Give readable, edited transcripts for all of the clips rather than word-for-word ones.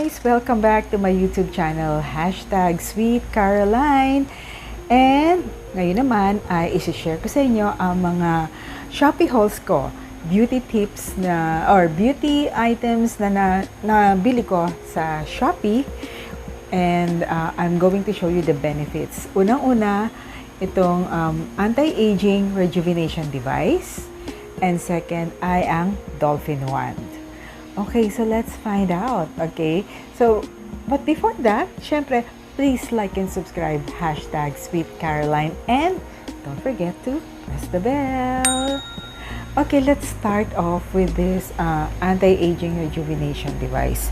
guys! Welcome back to my YouTube channel, Sweet Caroline. And ngayon naman ay isi-share ko sa inyo ang mga Shopee hauls ko, beauty tips na or beauty items na nabili ko sa Shopee. And I'm going to show you the benefits. Unang-una, itong anti-aging rejuvenation device. And second ay ang dolphin wand. Okay, so let's find out. Okay, so but before that, syempre, please like and subscribe, Sweet Caroline, and don't forget to press the bell. Okay, let's start off with this anti-aging rejuvenation device.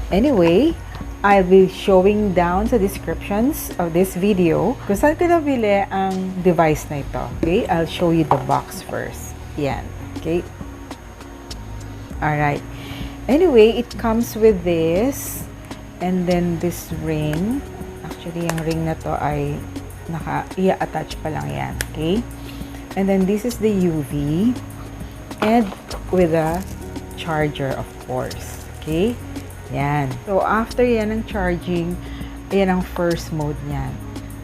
Anyway, I'll be showing down sa descriptions of this video kung saan ko nabili ang device na ito. Okay, I'll show you the box first. Yan. Okay. Alright. Anyway, it comes with this and then this ring. Actually, yung ring na to ay i-attach pa lang yan. Okay? And then this is the UV and with a charger, of course. Okay? Yan. So, after yan ng charging, yan ang first mode niyan.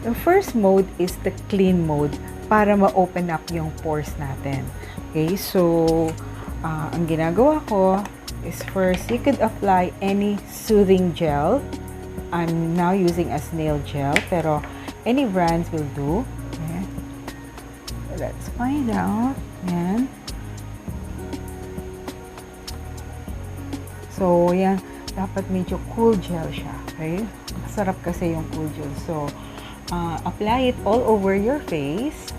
The first mode is the clean mode para ma-open up yung pores natin. Okay? So, ang ginagawa ko is first, you could apply any soothing gel. I'm now using a snail gel, pero any brands will do. Okay. Let's find out. Yan. So, yan. Dapat medyo cool gel siya. Okay? Masarap kasi yung cool gel. So, apply it all over your face.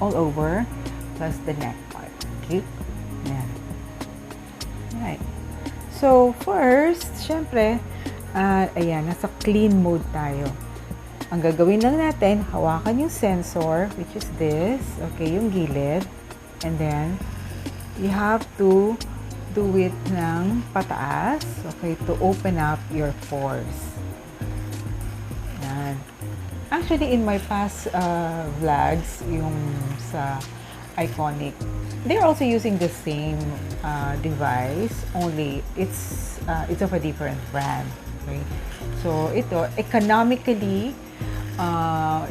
All over. Plus the neck part. Okay? Yan. Right. So, first, syempre, ayan, nasa clean mode tayo. Ang gagawin lang natin, hawakan yung sensor, which is this, okay, yung gilid. And then, you have to do it ng pataas, okay, to open up your pores. Yan. Actually, in my past vlogs, yung sa Iconic, they're also using the same device, only it's of a different brand. Okay? So, ito, economically,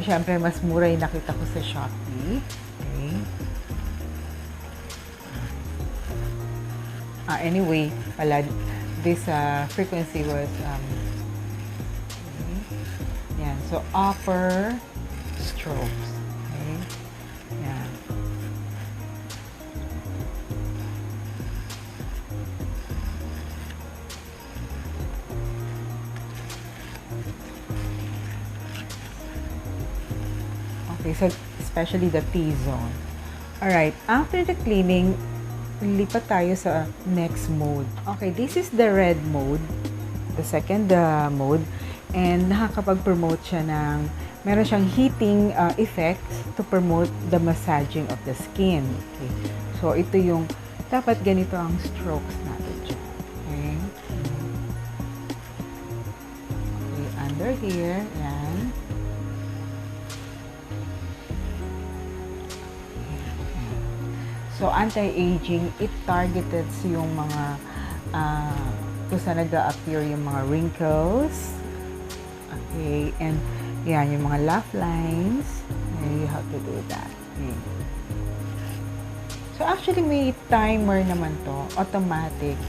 syempre, mas mura yung nakita ko sa Shoppee. Okay? Anyway, pala, this frequency was, okay. Yan. So, upper strokes. Okay? Yan. Okay, so especially the T-zone. Alright, after the cleaning, lipat tayo sa next mode. Okay, this is the red mode, the second mode, and nakakapag-promote siya ng, meron siyang heating effect to promote the massaging of the skin. Okay, so ito yung, dapat ganito ang strokes natin dyan. Okay, okay, under here, yan. So, anti-aging, it targeted yung mga, kung saan nag-appear yung mga wrinkles. Okay, and yan, yung mga laugh lines. And you have to do that. Okay. So, actually, may timer naman to, automatic.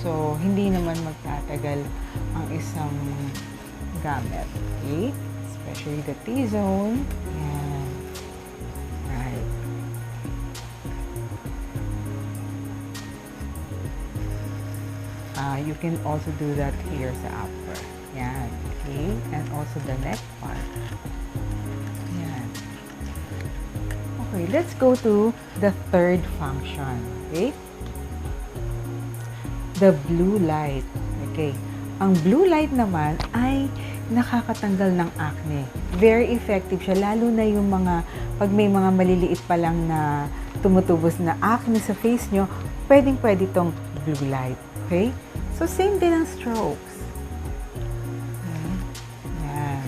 So, hindi naman magtatagal ang isang gamit. Okay, especially the T-zone. Yan. You can also do that here sa upper. Yan. Okay? And also the neck part. Yan. Okay, let's go to the third function. Okay? The blue light. Okay. Ang blue light naman ay nakakatanggal ng acne. Very effective siya, lalo na yung mga, pag may mga maliliit pa lang na tumutubos na acne sa face nyo, pwedeng-pwede itong blue light. Okay? So, same din ang strokes. Okay. Yan.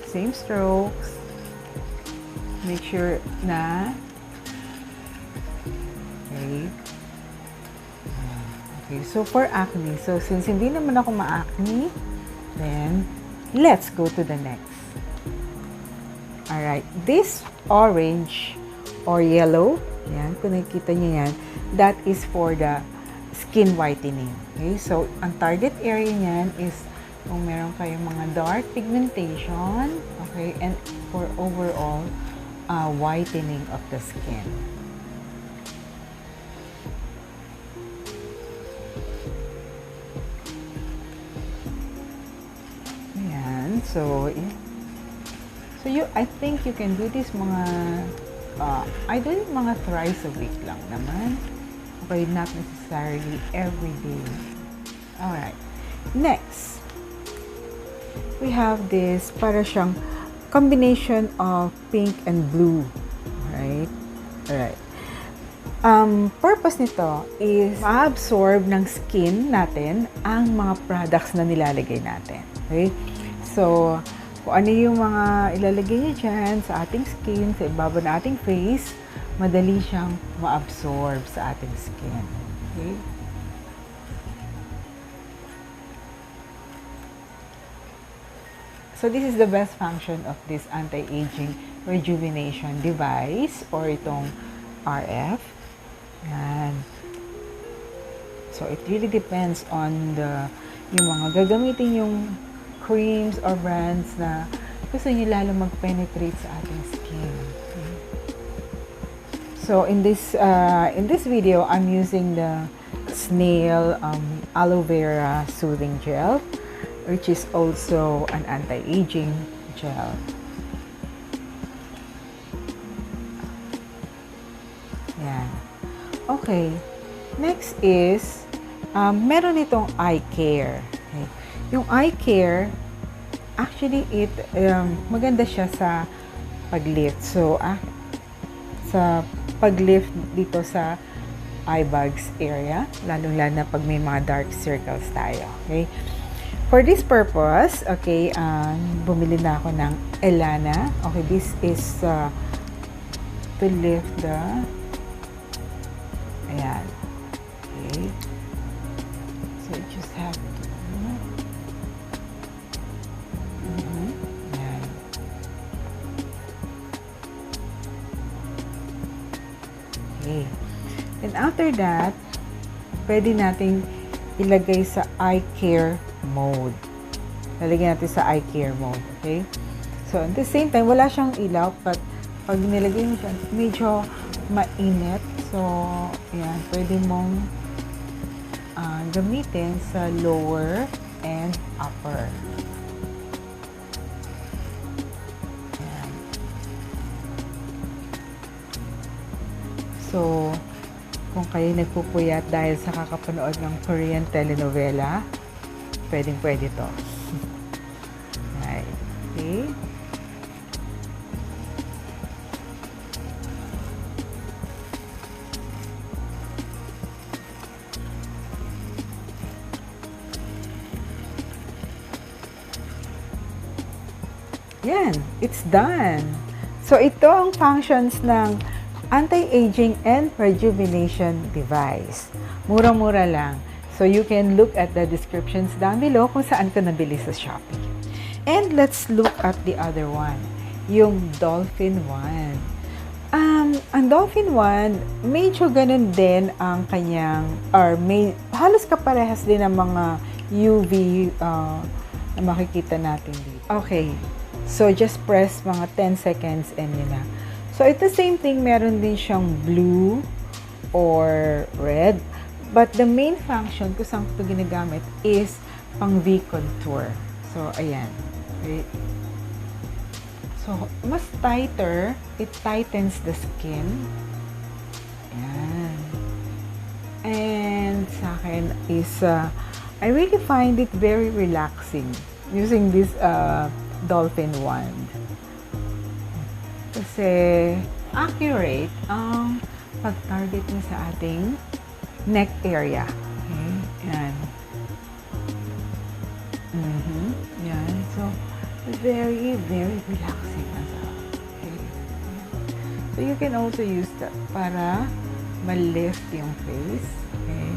Same strokes. Make sure na Okay, so for acne, so since hindi naman ako ma-acne, then let's go to the next. Alright, this orange or yellow, yan, kung nakikita niyo yan, that is for the skin whitening. Okay, so ang target area niyan is kung meron kayong mga dark pigmentation, okay, and for overall whitening of the skin. Ayan, so I think you can do this mga, I do it mga thrice a week lang naman. Okay, not necessarily every day. Alright, next, we have this para siyang combination of pink and blue. Alright, alright. Purpose nito is ma-absorb ng skin natin ang mga products na nilalagay natin. Okay, so kung ano yung mga ilalagay niya dyan sa ating skin, sa ibaba ng ating face, madali siyang ma-absorb sa ating skin. Okay? So this is the best function of this anti-aging rejuvenation device or itong RF. Yan. So it really depends on yung mga gagamitin yung creams or brands na gusto niyo lalo mag-penetrate sa ating skin. Okay? So in this video, I'm using the snail aloe vera soothing gel, which is also an anti-aging gel. Yan. Okay. Next is meron itong eye care. Okay. Yung eye care, actually, maganda siya sa pag-lift. So, sa pag-lift dito sa eye bags area, lalong-lalo na pag may mga dark circles tayo. Okay? For this purpose, okay, bumili na ako ng Elana. Okay, this is to lift the, ayan. Okay. So, you just have to, okay. And after that, pwede nating ilagay sa eye care mode. Lalagyan natin sa eye care mode, okay? So, at the same time, wala siyang ilaw, but pag nilagay mo siya, medyo mainit. So, yan, pwede mong gamitin sa lower and upper. Yan. So, kung kayo nagpupuyat dahil sa kakapanood ng Korean telenovela, pwedeng-pwede to. Right. Okay. Yan, it's done. So, ito ang functions ng anti-aging and rejuvenation device. Murang-mura lang. So, you can look at the descriptions down below kung saan ko nabili sa Shoppee. And let's look at the other one, yung Dolphin one. Ang Dolphin one, medyo ganun din ang kanyang, or halos kaparehas din ang mga UV na makikita natin dito. Okay. So, just press mga 10 seconds and yun na. So, it's the same thing. Meron din siyang blue or red. But the main function kung saan ito ginagamit is pang V-contour. So, ayan. Okay. So, mas tighter. It tightens the skin. Ayan. And sa akin is, I really find it very relaxing using this Dolphin wand. Kasi accurate ang pag-target niya sa ating neck area. Okay? Yan. Yan. So, very, very relaxing. Okay? So, you can also use that para ma-lift yung face. Okay?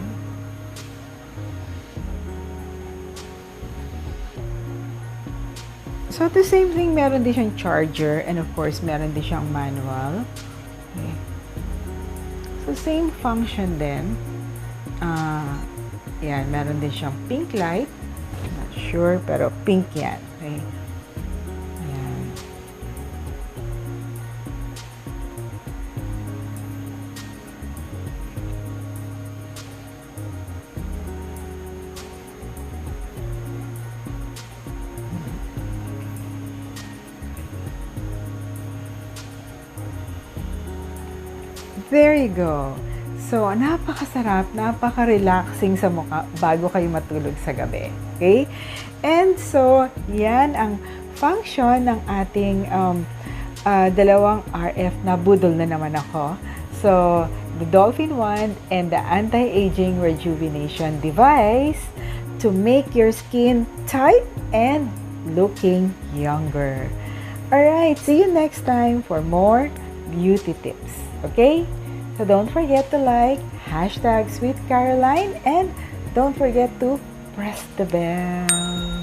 So, the same thing, meron din siyang charger and of course, meron din siyang manual. Okay. So, same function din. Yan, meron din siyang pink light. Not sure, pero pink yan. Okay. Ayan. There you go. So, napakasarap, napaka-relaxing sa mukha bago kayo matulog sa gabi. Okay? And so, yan ang function ng ating dalawang RF na budol na naman ako. So, the Dolphin Wand and the Anti-Aging Rejuvenation device to make your skin tight and looking younger. Alright, see you next time for more beauty tips. Okay? So don't forget to like, #SweetCaroline, and don't forget to press the bell.